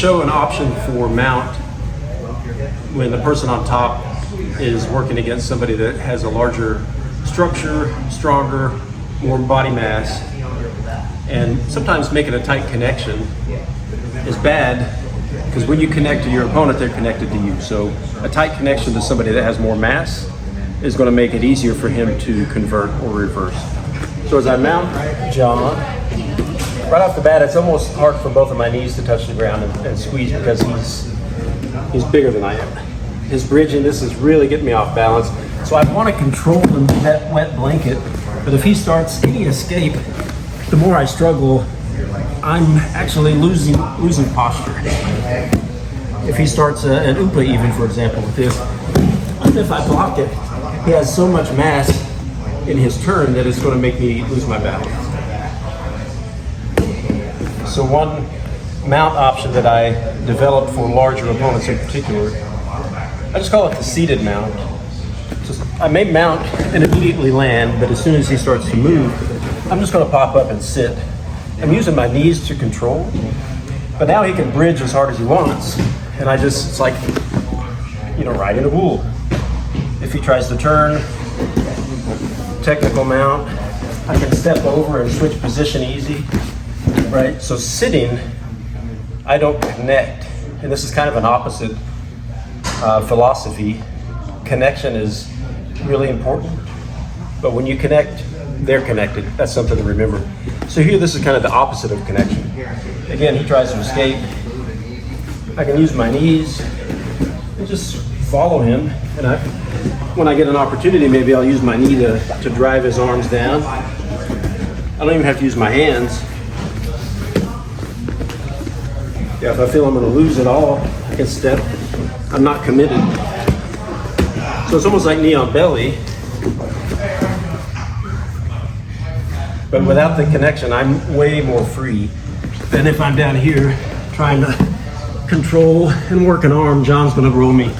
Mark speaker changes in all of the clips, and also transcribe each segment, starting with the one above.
Speaker 1: show an option for mount when the person on top is working against somebody that has a larger structure, stronger, more body mass. And sometimes making a tight connection is bad because when you connect to your opponent, they're connected to you. So a tight connection to somebody that has more mass is going to make it easier for him to convert or reverse. So as I mount John, right off the bat, it's almost hard for both of my knees to touch the ground and squeeze because he's bigger than I am. His bridging, this is really getting me off balance. So I want to control that wet blanket, but if he starts any escape, the more I struggle, I'm actually losing posture. If he starts an upa even, for example, with this, even if I block it, he has so much mass in his turn that it's going to make me lose my balance. So one mount option that I developed for larger opponents in particular, I just call it the seated mount. So I may mount and immediately land, but as soon as he starts to move, I'm just going to pop up and sit. I'm using my knees to control, but now he can bridge as hard as he wants, and it's like, riding a bull. If he tries to turn, technical mount, I can step over and switch position easy, right? So sitting, I don't connect, and this is kind of an opposite philosophy. Connection is really important, but when you connect, they're connected. That's something to remember. So here, this is kind of the opposite of connection. Again, he tries to escape. I can use my knees and just follow him. And when I get an opportunity, maybe I'll use my knee to drive his arms down. I don't even have to use my hands. Yeah, if I feel I'm going to lose it all, I can step. I'm not committed. So it's almost like knee on belly. But without the connection, I'm way more free than if I'm down here trying to control and work an arm. John's gonna roll me,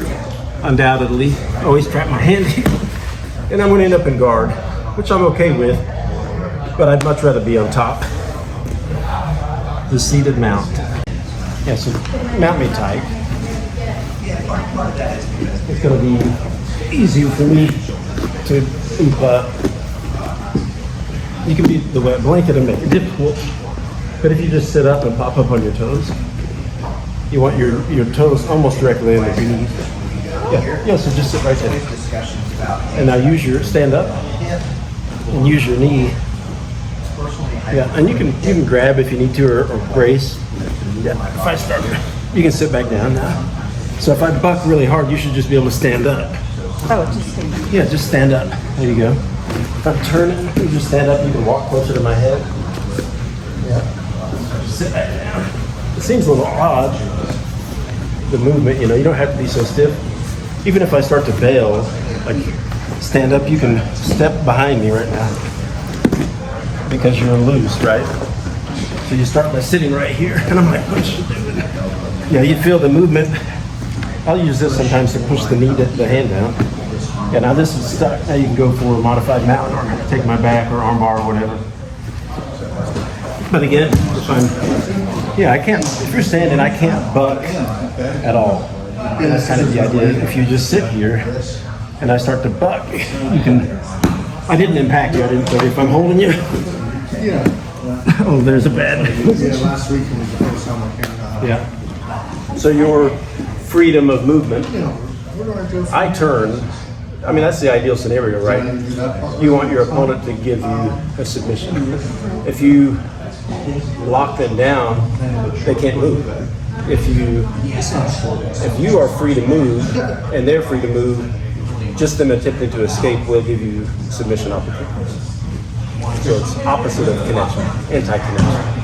Speaker 1: undoubtedly. Always trap my hand here. And I'm gonna end up in guard, which I'm okay with, but I'd much rather be on top. The seated mount. Yeah, so mount me tight. It's gonna be easier for me to you can be the wet blanket and make it difficult, but if you just sit up and pop up on your toes, you want your toes almost directly in the knees. Yeah, so just sit right there. And now stand up and use your knee. Yeah, and you can grab if you need to or brace. Yeah, if I start, you can sit back down now. So if I buck really hard, you should just be able to stand up.
Speaker 2: Oh, just stand up.
Speaker 1: Yeah, just stand up. There you go. If I'm turning, you just stand up, you can walk closer to my head. Yeah. Just sit back down. It seems a little odd, the movement, you don't have to be so stiff. Even if I start to bail, like stand up, you can step behind me right now because you're loose, right? So you start by sitting right here, and I'm like, what you doing? Yeah, you feel the movement. I'll use this sometimes to push the hand down. Yeah, now this is stuck. Now you can go for a modified mount or take my back or arm bar or whatever. But again, I can't, if you're standing, I can't buck at all. And that's kind of the idea. If you just sit here and I start to buck, I didn't impact you, but if I'm holding you, oh, there's a bad.
Speaker 3: Last week was the first time I came.
Speaker 1: Yeah. So your freedom of movement, I turn. I mean, that's the ideal scenario, right? You want your opponent to give you a submission. If you lock them down, they can't move. If you are free to move and they're free to move, just them attempting to escape will give you submission opportunities. So it's opposite of connection, anti-connection.